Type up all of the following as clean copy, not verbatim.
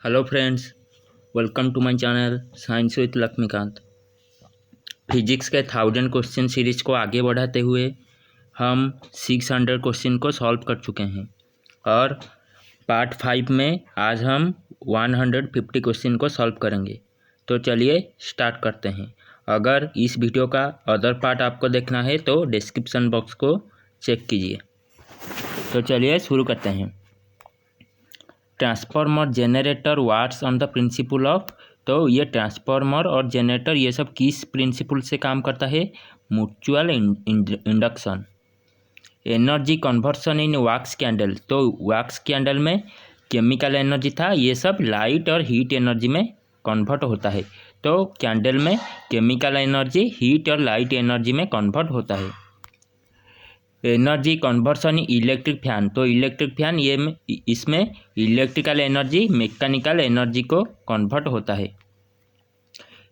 Hello friends, welcome to my channel science with Laxmikant. Physics के 1000 question series को आगे बढ़ाते हुए हम 600 क्वेश्चन को सॉल्व कर चुके हैं और पार्ट 5 में आज हम 150 क्वेश्चन को सॉल्व करेंगे। तो चलिए स्टार्ट करते हैं। अगर इस वीडियो का अदर पार्ट आपको देखना है तो डिस्क्रिप्शन बॉक्स को चेक कीजिए। तो चलिए शुरू करते हैं। Transformer generator works on the principle of, तो ये ट्रांसफार्मर और जनरेटर ये सब किस प्रिंसिपल से काम करता है? Mutual induction. एनर्जी कन्वर्सन इन वैक्स कैंडल, तो वैक्स कैंडल में केमिकल एनर्जी था, ये सब लाइट और हीट एनर्जी में कन्वर्ट होता है। तो कैंडल में केमिकल एनर्जी हीट और लाइट एनर्जी में कन्वर्ट होता है। एनर्जी कन्वर्सन इलेक्ट्रिक फैन, तो इलेक्ट्रिक फैन ये इसमें इलेक्ट्रिकल एनर्जी मैकेनिकल एनर्जी को कन्वर्ट होता है।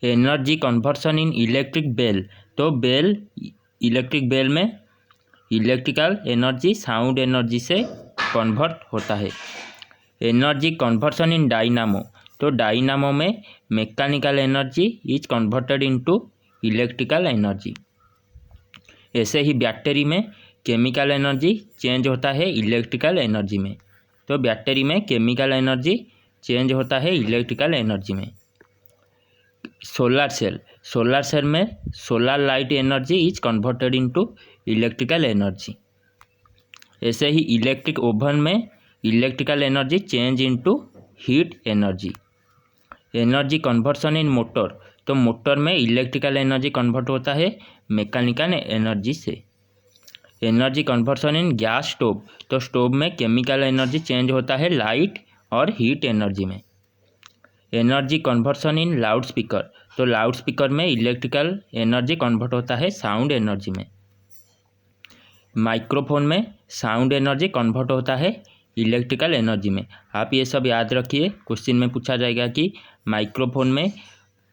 Energy conversion in electric bell, तो बेल इलेक्ट्रिक बेल में इलेक्ट्रिकल एनर्जी साउंड एनर्जी से कन्वर्ट होता है। एनर्जी कन्वर्सन इन डायनामो, तो डायनामो में mechanical energy is converted into electrical energy. ऐसे ही बैटरी में केमिकल एनर्जी चेंज होता है इलेक्ट्रिकल एनर्जी में, तो बैटरी में केमिकल एनर्जी चेंज होता है इलेक्ट्रिकल एनर्जी में। सोलर सेल में solar light energy is converted into electrical energy. ऐसे ही इलेक्ट्रिक ओवन में electrical energy change into heat energy. Energy conversion in motor, तो मोटर में इलेक्ट्रिकल एनर्जी कन्वर्ट होता है मैकेनिकल एनर्जी से। Energy conversion in gas stove, तो stove में केमिकल एनर्जी चेंज होता है लाइट और हीट एनर्जी में। Energy conversion in loudspeaker, तो लाउड स्पीकर में इलेक्ट्रिकल एनर्जी कन्वर्ट होता है साउंड एनर्जी में। माइक्रोफोन में साउंड एनर्जी कन्वर्ट होता है इलेक्ट्रिकल एनर्जी में। आप ये सब याद रखिए, क्वेश्चन में पूछा जाएगा कि माइक्रोफोन में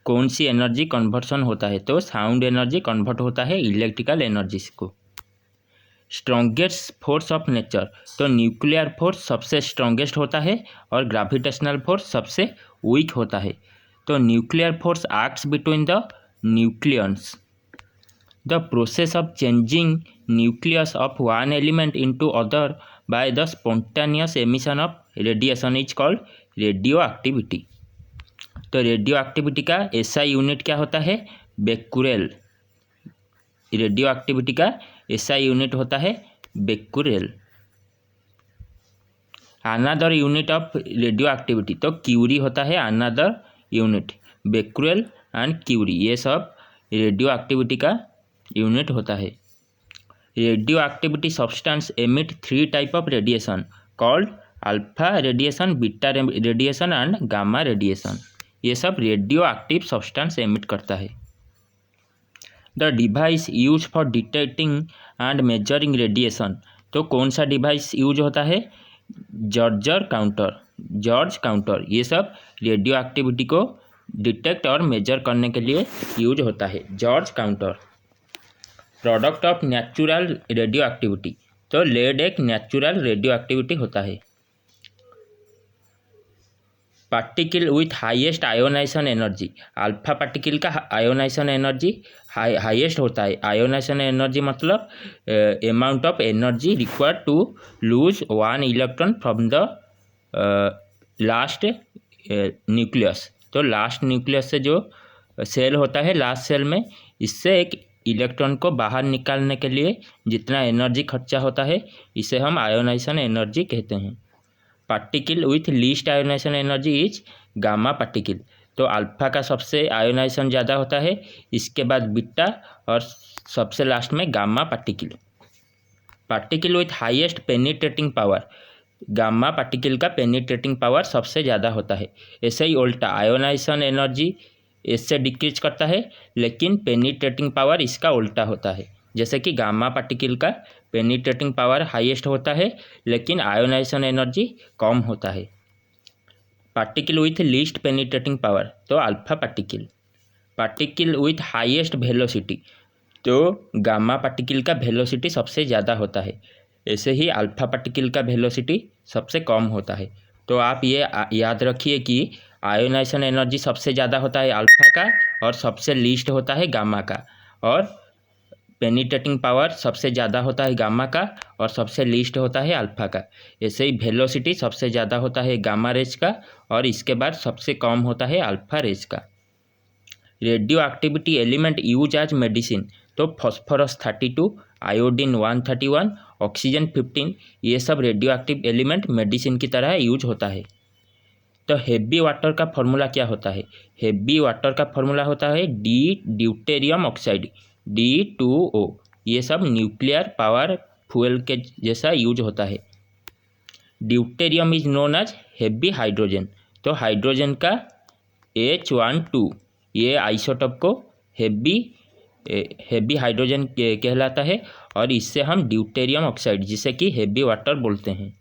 कौन सी एनर्जी कन्वर्सन होता है, तो साउंड एनर्जी कन्वर्ट होता है इलेक्ट्रिकल एनर्जी को। स्ट्रॉन्गेस्ट फोर्स ऑफ नेचर, तो न्यूक्लियर फोर्स सबसे स्ट्रॉन्गेस्ट होता है और ग्रेविटेशनल फोर्स सबसे वीक होता है। तो nuclear force acts between the nucleus. The process of changing nucleus of one element into other by the spontaneous emission of radiation is called radioactivity. तो radioactivity का SI unit क्या होता है? Becquerel. Radioactivity का SI unit होता है becquerel. Another unit of radioactivity, तो curie होता है another unit. Becquerel and curie ये सब रेडियो एक्टिविटी का यूनिट होता है। Radio activity substance emit 3 type of radiation called alpha radiation, beta radiation and gamma radiation. ये सब रेडियो एक्टिव सब्सटेंस एमिट करता है। The device use for detecting and measuring radiation, तो कौन सा डिवाइस यूज होता है? George counter. ये सब रेडियो एक्टिविटी को डिटेक्ट और मेजर करने के लिए यूज होता है, George counter. Product of natural radio activity, तो लेड एक नेचुरल रेडियो एक्टिविटी होता है। Particle with highest ionisation energy, alpha particle का आयोनाइजेशन एनर्जी हाईएस्ट होता है। आयोनाइजेशन एनर्जी मतलब amount of energy required to lose 1 electron from the last nucleus. तो last nucleus से जो सेल होता है लास्ट सेल में, इससे एक इलेक्ट्रॉन को बाहर निकालने के लिए जितना एनर्जी खर्चा होता है इसे हम आयोनाइजेशन एनर्जी कहते हैं। Particle with least ionisation energy is gamma particle, तो अल्फा का सबसे आयोनाइजेशन ज़्यादा होता है, इसके बाद बीटा और सबसे लास्ट में gamma particle. Particle with highest penetrating power, gamma particle का पेनिट्रेटिंग पावर सबसे ज़्यादा होता है। ऐसे ही उल्टा आयोनाइजेशन एनर्जी इससे डिक्रीज करता है, लेकिन पेनिट्रेटिंग पावर इसका उल्टा होता है। जैसे कि गामा पार्टिकल का पेनिट्रेटिंग पावर हाईएस्ट होता है, लेकिन आयोनाइजेशन एनर्जी कम होता है। Particle with least penetrating power, तो alpha particle. Particle with highest velocity, तो गामा पार्टिकल का वेलोसिटी सबसे ज़्यादा होता है। ऐसे ही अल्फा पार्टिकल का वेलोसिटी सबसे कम होता है। तो आप ये याद रखिए कि आयोनाइजेशन एनर्जी सबसे ज़्यादा होता है अल्फा का और सबसे लीस्ट होता है गामा का, और पेनिट्रेटिंग पावर सबसे ज़्यादा होता है गामा का और सबसे लीस्ट होता है अल्फा का। ऐसे ही वेलोसिटी सबसे ज़्यादा होता है गामा रेज का और इसके बाद सबसे कम होता है अल्फा रेज का। Radioactivity element use as medicine, तो फॉस्फोरस 32, आयोडीन 131, ऑक्सीजन 15, ये सब रेडियो एक्टिव एलिमेंट मेडिसिन की तरह यूज होता है। तो हेवी वाटर का फॉर्मूला क्या होता है? हेवी वाटर का फॉर्मूला होता है ड्यूटेरियम ऑक्साइड D2O। ये सब न्यूक्लियर पावर फ्यूल के जैसा यूज होता है। Deuterium is known as heavy hydrogen, तो हाइड्रोजन का H12 ये आइसोटोप को हेवी हाइड्रोजन कहलाता है और इससे हम ड्यूटेरियम ऑक्साइड जिसे कि हेवी वाटर बोलते हैं।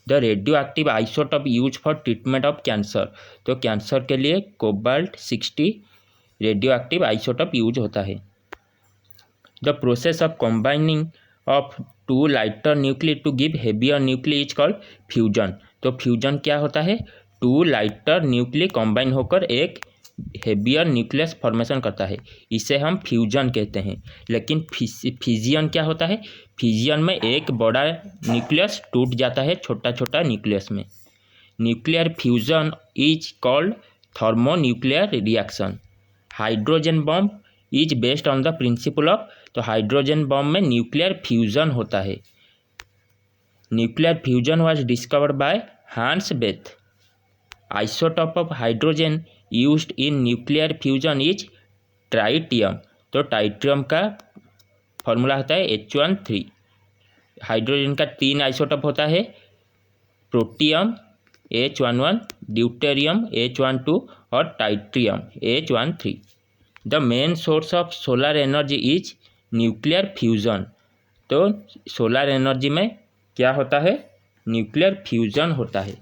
The radioactive isotope use for treatment of cancer, तो कैंसर के लिए cobalt 60 radioactive isotope use होता है। The process of combining of two lighter nuclei to give heavier nuclei is called fusion, तो fusion क्या होता है? To lighter nuclei combine होकर एक हेवियर न्यूक्लियस फॉर्मेशन करता है, इसे हम फ्यूजन कहते हैं। लेकिन फिजियन क्या होता है? फिजियन में एक बड़ा न्यूक्लियस टूट जाता है छोटा छोटा न्यूक्लियस में। Nuclear fusion is called thermonuclear reaction. Hydrogen bomb is based on the principle of, तो हाइड्रोजन बॉम्ब में न्यूक्लियर फ्यूजन होता है। Nuclear fusion was discovered bye Hans Beth. Isotope of hydrogen used in nuclear fusion is tritium, तो tritium का formula होता है H13। Hydrogen का 3 isotope होता है, प्रोटियम H11, ड्यूटेरियम H12 और tritium H13। The main source of solar energy is nuclear fusion, तो solar energy में क्या होता है? न्यूक्लियर फ्यूजन होता है।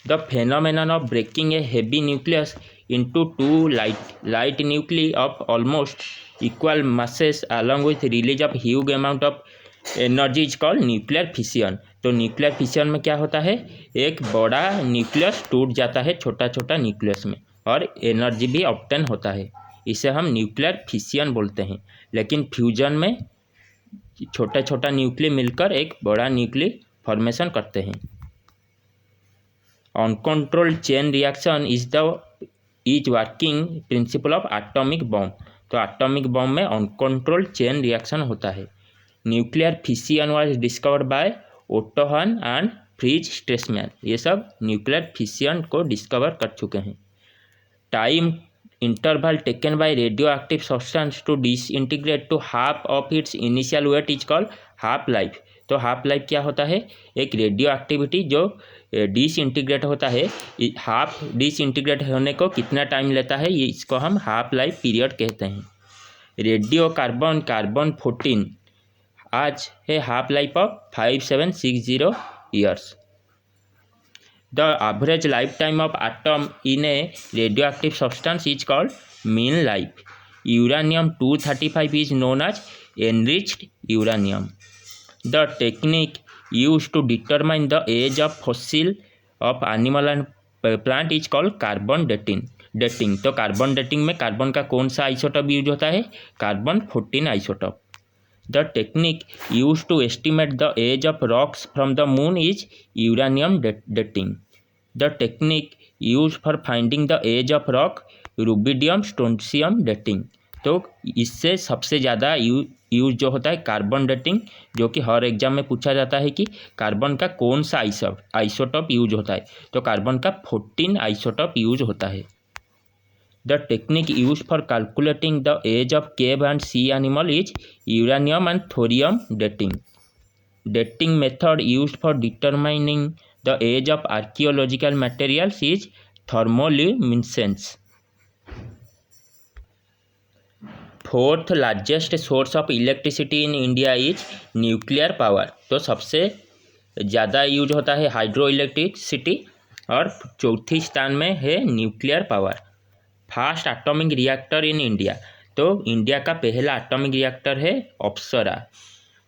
The phenomenon of breaking a heavy nucleus into two light nuclei of almost equal masses along with release of huge amount of energy is called nuclear fission। तो nuclear fission में क्या होता है? एक बड़ा nucleus टूट जाता है छोटा छोटा न्यूक्लियस में और एनर्जी भी ऑब्टेन होता है, इसे हम न्यूक्लियर फिशन बोलते हैं। लेकिन फ्यूजन में छोटा छोटा न्यूक्लिय मिलकर एक बड़ा न्यूक्लिय फॉर्मेशन करते हैं। Uncontrolled chain reaction is working principle of atomic bomb, तो एटॉमिक बॉम्ब में अनकंट्रोल्ड चेन रिएक्शन होता है। Nuclear fission was discovered by Otto Hahn and Fritz Strassmann, ये सब न्यूक्लियर फिशन को डिस्कवर कर चुके हैं। Time interval taken by radioactive substance to disintegrate to half of its initial weight is called half life. तो half life क्या होता है? एक रेडियो एक्टिविटी जो डिसइंटीग्रेट होता है, हाफ डिसइंटीग्रेट होने को कितना टाइम लेता है, ये इसको हम हाफ लाइफ पीरियड कहते हैं। रेडियो कार्बन 14 आज है half life of 5760 years. The average lifetime of atom in a radioactive substance is called mean life. Uranium 235 is known as enriched uranium. The technique used to determine the age of fossil of animal and plant is called carbon dating। तो carbon dating में carbon का कौन सा isotope use होता है? Carbon 14 isotope. The technique used to estimate the age of rocks from the moon is uranium dating। The technique used for finding the age of rock rubidium strontium dating। तो इससे सबसे ज़्यादा use जो होता है carbon dating, जो कि हर exam में पूछा जाता है कि कार्बन का कौन सा आइसोटोप यूज होता है, तो कार्बन का 14 आइसोटोप यूज होता है। The technique use for calculating the age of cave and sea animal is uranium and thorium dating. Dating method use for determining the age of archaeological materials is thermoluminescence. Fourth largest source of electricity in India is nuclear power, तो सबसे ज़्यादा use होता है hydro electricity और चौथी स्थान में है nuclear power. Fast atomic reactor in India, तो इंडिया का पहला एटॉमिक रिएक्टर है अप्सरा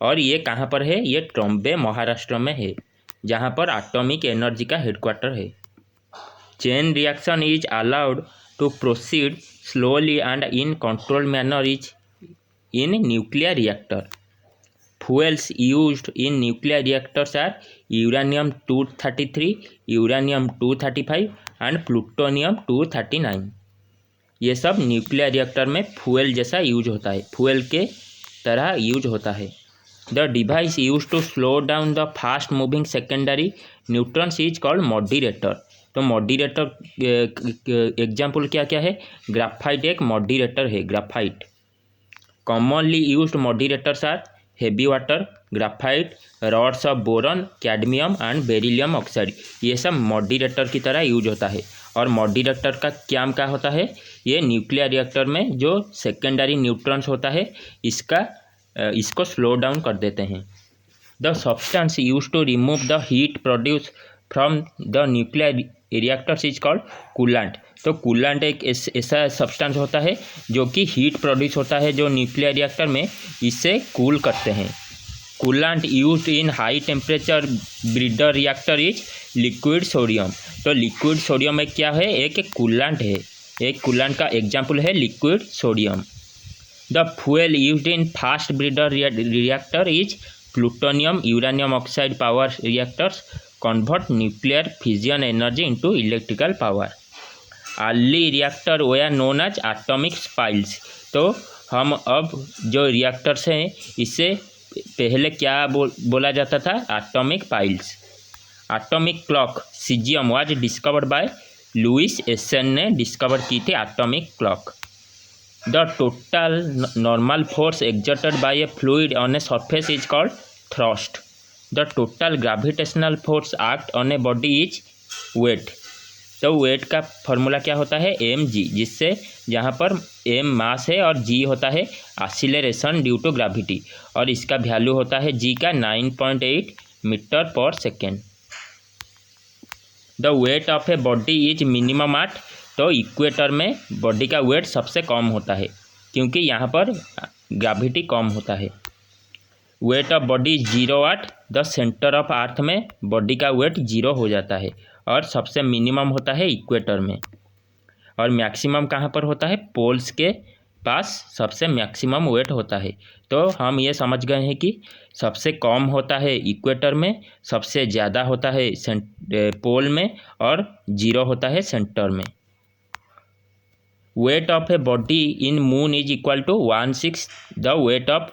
और ये कहाँ पर है? ये ट्रॉम्बे महाराष्ट्र में है। जहाँ पर एटॉमिक एनर्जी का हेडक्वार्टर है। Chain reaction is allowed to proceed slowly and in control manner is in nuclear reactor. Fuels used in nuclear reactors are uranium-233, uranium-235 and plutonium-239। ये सब न्यूक्लियर रिएक्टर में फ्यूल जैसा use होता है, fuel के तरह use होता है। The device use to slow down the fast moving secondary neutrons is called moderator. तो मॉड्यूरेटर एग्जाम्पल क्या क्या है? ग्राफाइट एक मॉड्यूरेटर है, graphite. Commonly used moderators are heavy water, graphite, rods of boron, cadmium and beryllium oxide. ये सब मॉड्यूरेटर की तरह यूज होता है। और मॉड्यूरेटर का काम क्या होता है? ये न्यूक्लियर रिएक्टर में जो सेकेंडरी न्यूट्रॉन्स होता है इसको स्लो डाउन कर देते हैं। The substance use to remove the heat produce from the nuclear reactors is called coolant. तो कूलेंट एक ऐसा सब्सटेंस होता है जो कि हीट प्रोड्यूस होता है जो न्यूक्लियर रिएक्टर में, इससे कूल करते हैं। Coolant used in high temperature breeder reactor is liquid sodium. तो लिक्विड सोडियम में क्या है? एक कूलेंट है, एक कूलेंट का एग्जाम्पल है liquid sodium. The fuel used in fast breeder reactor is plutonium uranium oxide power reactors convert nuclear fission energy into electrical power. Early reactor were known as atomic piles. तो हम अब जो reactors हैं इससे पहले क्या बोला जाता था? Atomic piles. Atomic clock caesium was discovered by Louis Essen ने डिस्कवर की थी atomic clock. The total normal force exerted by a fluid on a surface is called thrust. The total gravitational force act on a body is weight. तो weight का formula क्या होता है? mg, जिससे जहाँ पर m मास है और g होता है एक्सीलरेशन ड्यू टू ग्रेविटी, और इसका वैल्यू होता है g का 9.8 मीटर पर second. The weight of a body is minimum at. तो इक्वेटर में बॉडी का वेट सबसे कम होता है क्योंकि यहाँ पर ग्रेविटी कम होता है। Weight of body 0 at the centre of earth में बॉडी का वेट 0 हो जाता है और सबसे मिनिमम होता है इक्वेटर में, और मैक्सिमम कहाँ पर होता है? पोल्स के पास सबसे मैक्सिमम वेट होता है। तो हम ये समझ गए हैं कि सबसे कम होता है इक्वेटर में, सबसे ज़्यादा होता है पोल में, और 0 होता है सेंटर में। Weight of a body in moon is equal to 1/6 the weight of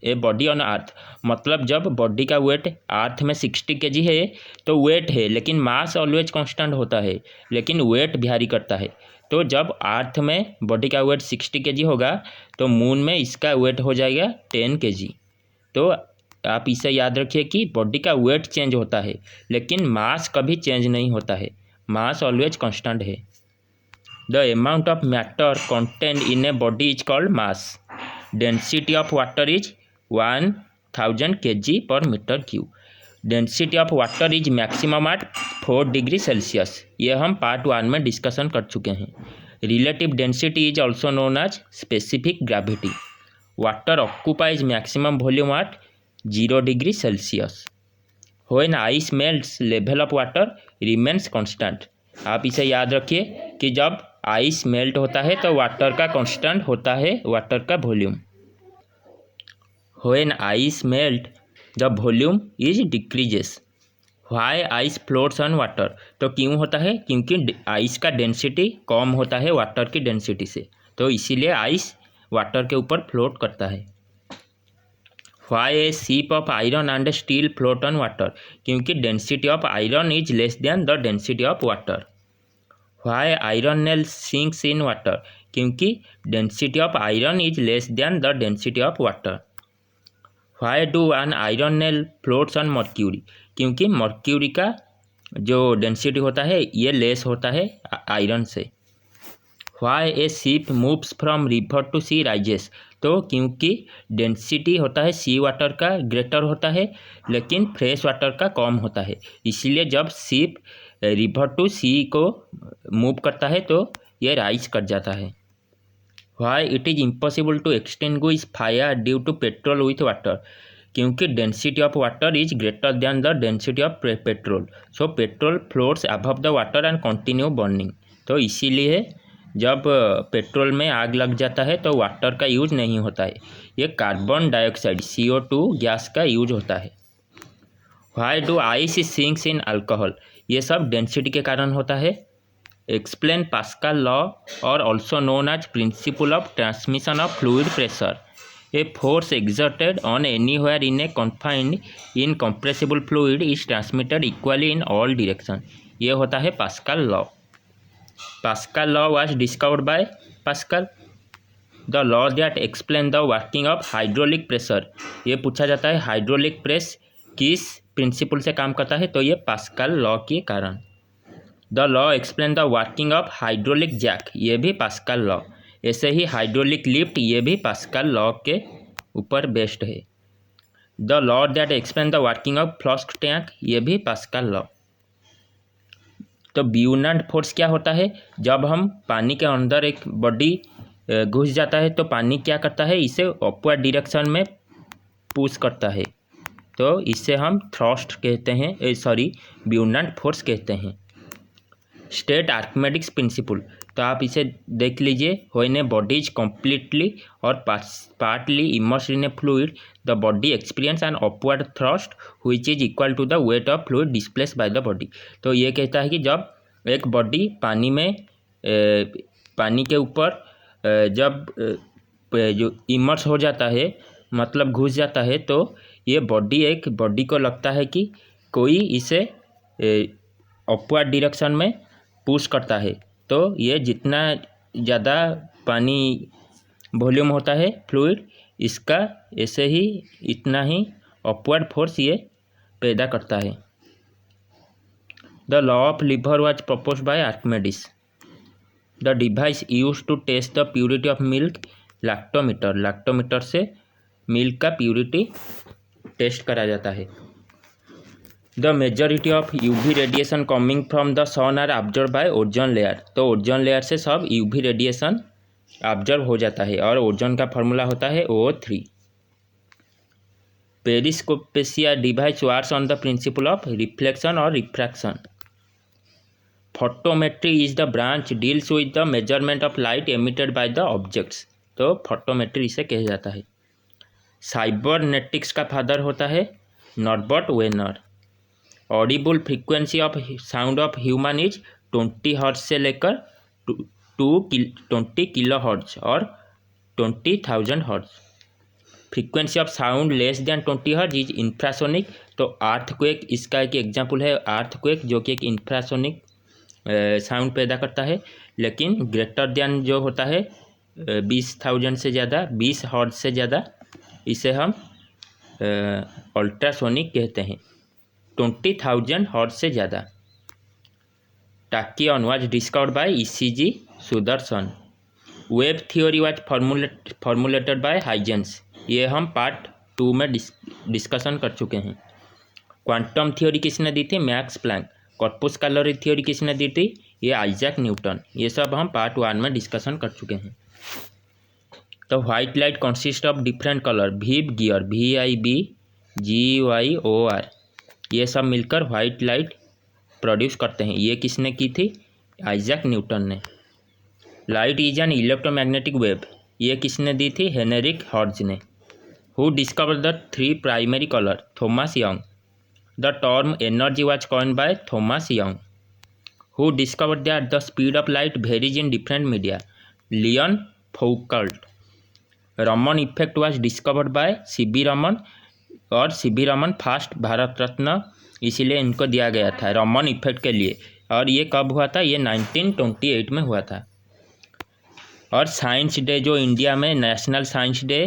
a body on earth. मतलब जब बॉडी का वेट अर्थ में 60 kg है तो वेट है, लेकिन मास ऑलवेज कांस्टेंट होता है, लेकिन वेट वैरी करता है। तो जब अर्थ में बॉडी का वेट 60 kg होगा तो मून में इसका वेट हो जाएगा 10 kg। तो आप इसे याद रखिए कि बॉडी का वेट चेंज होता है लेकिन मास कभी चेंज नहीं होता है, मास ऑलवेज कांस्टेंट है। The amount of matter contained in a body is called mass. Density of water is 1000 kg पर metre cube. Density of water is maximum at 4 degree Celsius. ये हम पार्ट 1 में discussion कर चुके हैं। Relative density is also known as specific gravity. Water occupies maximum volume at 0 degree Celsius. When ice melts level of water remains constant. आप इसे याद रखिए कि जब आइस मेल्ट होता है तो वाटर का कांस्टेंट होता है वाटर का volume. When ice melt, the volume is decreases. Why ice floats on water? तो क्यों होता है? क्योंकि आइस का डेंसिटी कम होता है वाटर की डेंसिटी से, तो इसीलिए आइस वाटर के ऊपर फ्लोट करता है। Why a ship of iron and steel float on water? क्योंकि density of iron is less than the density of water. Why iron nail sinks in water? क्योंकि density of iron is less than the density of water. Why do an iron nail floats on mercury? क्योंकि mercury का जो density होता है ये less होता है iron से। Why a ship moves from river to sea rises? तो क्योंकि डेंसिटी होता है सी वाटर का ग्रेटर होता है लेकिन फ्रेश वाटर का कम होता है, इसीलिए जब शिप रिवर टू सी को मूव करता है तो ये राइज कर जाता है। Why it is impossible to extinguish fire due to petrol with water? क्योंकि density of water is greater than the density of petrol, so petrol floats above the water and continue burning. तो इसीलिए जब petrol में आग लग जाता है तो वाटर का यूज नहीं होता है, ये कार्बन डाइऑक्साइड CO2 गैस का यूज होता है। Why do ice sinks in alcohol, ये सब डेंसिटी के कारण होता है। एक्सप्लेन पास्कल लॉ और also known as principle of transmission of fluid pressure, a force exerted on anywhere in a confined incompressible fluid is transmitted equally in all direction, ये होता है pascal law. Pascal law was discovered by pascal. The law that explain the working of hydraulic pressure, ये पूछा जाता है hydraulic press किस principal से काम करता है, तो ये पास्कल लॉ के कारण। The law explain the working of hydraulic jack, ये भी पास्कल लॉ। ऐसे ही हाइड्रोलिक लिफ्ट, ये भी पास्कल लॉ के ऊपर बेस्ड है। The law that explain the working of flask tank, ये भी पास्कल लॉ। तो ब्यूनंट फोर्स क्या होता है, जब हम पानी के अंदर एक बॉडी घुस जाता है तो पानी क्या करता है, इसे अपवर्ड डायरेक्शन में पुश करता है, तो इसे हम थ्रस्ट कहते हैं, ब्यूनंट फोर्स कहते हैं। स्टेट आर्किमेडिक्स प्रिंसिपल, तो आप इसे देख लीजिए। When a body is completely और partly immersed in a fluid, the body experience an upward thrust which is equal to the weight of fluid displaced by the body. तो ये कहता है कि जब एक बॉडी पानी में पानी के ऊपर जब जो इमर्स हो जाता है, मतलब घुस जाता है, तो ये बॉडी को लगता है कि कोई इसे अपवर्ड डायरेक्शन में पुश करता है। तो ये जितना ज़्यादा पानी वॉल्यूम होता है फ्लूइड, इसका ऐसे ही इतना ही अपवर्ड फोर्स ये पैदा करता है। The law of lever was proposed by Archimedes. The device used to test the purity of milk, lactometer, lactometer से मिल्क का प्योरिटी टेस्ट करा जाता है। The majority of UV radiation coming from the sun are observe by ozone layer, तो ozone layer से सब UV radiation observe हो जाता है, और ओजोन का फॉर्मूला होता है O3। Periscope is a device works on the principle of reflection और refraction. Photometry is the branch deals with the measurement of light emitted by the objects, तो फोटोमेट्री इसे कहा जाता है। साइबरनेटिक्स का फादर होता है Norbert Wiener. Audible frequency of sound of human is 20 hertz से लेकर 20 किलो हर्ट्ज और 20,000 hertz. Frequency of sound less than 20 hertz is infrasonic, तो अर्थक्वेक इसका एक एग्जांपल है, अर्थक्वेक जो कि एक इंफ्रासोनिक साउंड पैदा करता है। लेकिन ग्रेटर देन जो होता है 20,000 से ज़्यादा, 20 हर्ट्ज से ज़्यादा, इसे हम अल्ट्रासोनिक कहते हैं। 20,000 हर्ट्ज से ज़्यादा। Tachyon was discovered by ECG Sudarshan. Wave theory was formulated by Huygens, ये हम पार्ट 2 में डिस्कशन कर चुके हैं। क्वांटम थ्योरी किसने दी थी, मैक्स प्लैंक। कॉर्पुस्कुलर थ्योरी किसने दी थी, ये आइजैक न्यूटन। ये सब हम पार्ट 1 में डिस्कशन कर चुके हैं। तो white light consist of different colour, VIB gear, VIB GYOR, ये सब मिलकर व्हाइट लाइट प्रोड्यूस करते हैं। ये किसने की थी, आइजैक न्यूटन ने। Light is an electromagnetic wave, ये किसने दी थी, हेनरिक हर्ट्ज ने। Who discovered the 3 primary colour, Thomas Young. The term energy was coined by Thomas Young. Who discovered that the speed of light varies in different media, Leon Foucault. Raman effect was discovered by CB Raman, और CB Raman first Bharat Ratna इसीलिए इनको दिया गया था Raman effect के लिए। और ये कब हुआ था, ये 1928 में हुआ था। और साइंस डे जो इंडिया में नेशनल साइंस डे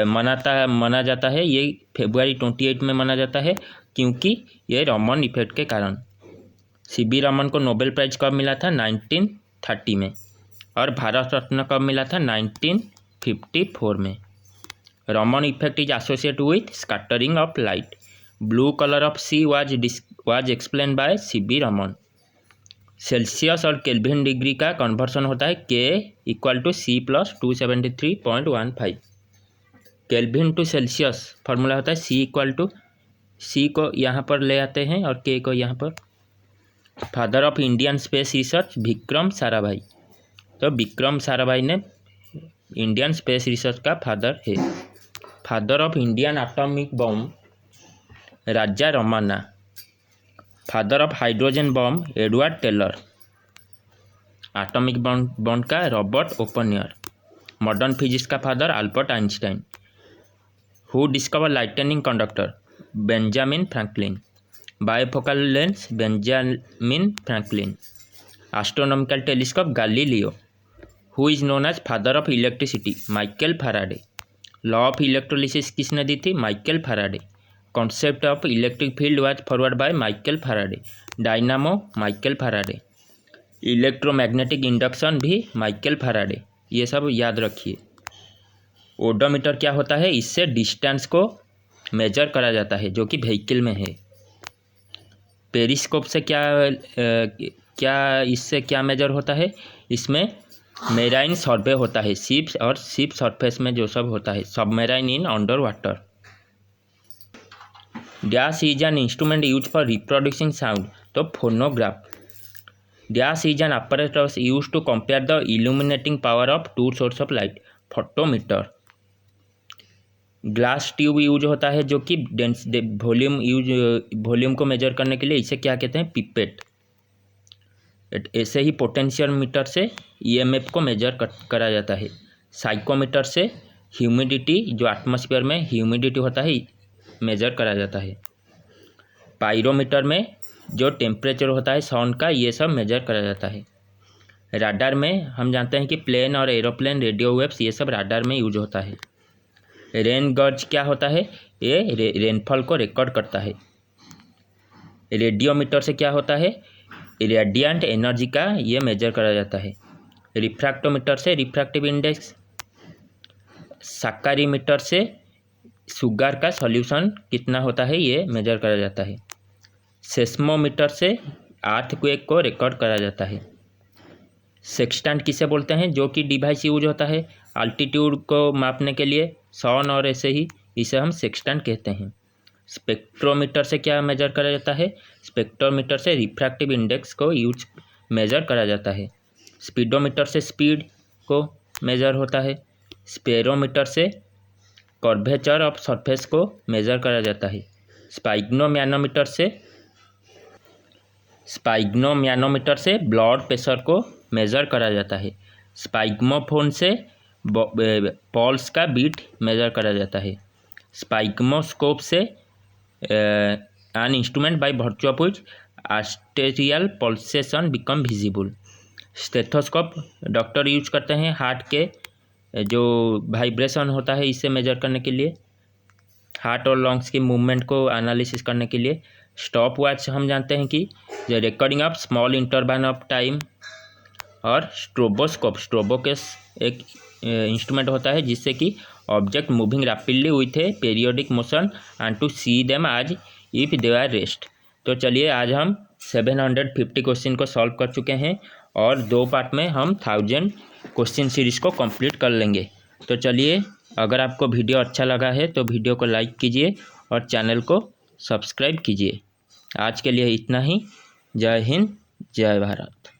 मना जाता है, ये February 28 में मना जाता है, क्योंकि ये रमन इफेक्ट के कारण। CB रमन को नोबेल प्राइज कब मिला था, 1930 में, और भारत रत्न कब मिला था, 1954 में। Raman effect is associated with scattering of light. Blue colour of sea was explain by CB Raman. Celsius और केल्विन डिग्री का कन्वर्सन होता है K = C + 273.15। Kelvin to Celsius formula होता है C इक्वल टू, C को यहाँ पर ले आते हैं और K को यहाँ पर। Father of Indian space research Vikram Sarabhai. तो विक्रम साराभाई ने इंडियन स्पेस रिसर्च का फादर है। Father of Indian atomic bomb Raja Ramanna. Father of hydrogen bomb Edward Teller. Atomic bomb का रॉबर्ट ओपनियर। मॉडर्न फिजिक्स का father Albert Einstein. Who discover lightning conductor Benjamin Franklin. Bifocal lens Benjamin Franklin. Astronomical telescope Galileo. Who is known as father of electricity Michael Faraday. Law of electrolysis किसने दी थी? Michael Faraday. Concept of electric field was forward by Michael Faraday. Dynamo Michael Faraday. Electromagnetic induction भी Michael Faraday. ये सब याद रखिए। Odometer क्या होता है? इससे डिस्टेंस को मेजर करा जाता है जो कि व्हीकल में है। पेरिस्कोप से इससे क्या मेजर होता है? इसमें मेराइन सर्वे होता है, शिप्स और शिप सरफेस में जो सब होता है, submarine in under water. Dash is an instrument use for reproducing sound. तो phonograph. Dash is an apparatus use to compare the illuminating power of two source of light. Photometer. Glass tube use होता है जो कि volume को major करने के लिए। इसे क्या कहते हैं? पिपेट। ऐसे ही पोटेंशियल मीटर से EMF को मेजर करा जाता है। साइकोमीटर से ह्यूमिडिटी, जो एटमॉस्फेयर में ह्यूमिडिटी होता है, मेजर करा जाता है। पायरोमीटर में जो टेम्परेचर होता है साउंड का, ये सब मेजर करा जाता है। राडार में हम जानते हैं कि प्लेन और एरोप्लेन रेडियो वेव्स, ये सब राडार में यूज होता है। रेन गॉज क्या होता है? ये रेनफॉल को रिकॉर्ड करता है। रेडियोमीटर से क्या होता है? रेडिएंट एनर्जी का ये मेजर करा जाता है। रिफ्रैक्टोमीटर से रिफ्रैक्टिव इंडेक्स। सैकरीमीटर से शुगर का सॉल्यूशन कितना होता है, ये मेजर करा जाता है। सेस्मोमीटर से अर्थक्वेक को रिकॉर्ड करा जाता है। सेक्सटेंट किसे बोलते हैं? जो कि डिवाइस यूज होता है अल्टीट्यूड को मापने के लिए, सॉन और ऐसे ही, इसे हम सेक्सटेंट कहते हैं। स्पेक्ट्रोमीटर से क्या मेजर करा जाता है? स्पेक्ट्रोमीटर से रिफ्रैक्टिव इंडेक्स को मेजर करा जाता है। स्पीडोमीटर से स्पीड को मेजर होता है। स्पेरोमीटर से कर्वेचर ऑफ सरफेस को मेजर करा जाता है। स्पाइग्नोमैनोमीटर से ब्लड प्रेशर को मेजर करा जाता है। स्पाइग्मोफोन से पल्स का बीट मेजर करा जाता है। स्पाइग्मोस्कोप से an instrument by virtue of which arterial pulsation become visible. Stethoscope doctor use करते हैं हार्ट के जो वाइब्रेशन होता है, इसे मेजर करने के लिए, हार्ट और लंग्स की मूवमेंट को एनालिसिस करने के लिए। स्टॉप वॉच हम जानते हैं कि recording of small interval of time. और स्ट्रोबोकेस एक इंस्ट्रूमेंट होता है जिससे कि object moving rapidly with a periodic motion and to see them as if they are rest. तो चलिए, आज हम 750 क्वेश्चन को सॉल्व कर चुके हैं और 2 पार्ट में हम 1000 क्वेश्चन सीरीज को कंप्लीट कर लेंगे। तो चलिए, अगर आपको वीडियो अच्छा लगा है तो वीडियो को लाइक कीजिए और चैनल को सब्सक्राइब कीजिए। आज के लिए इतना ही। जय हिंद, जय भारत।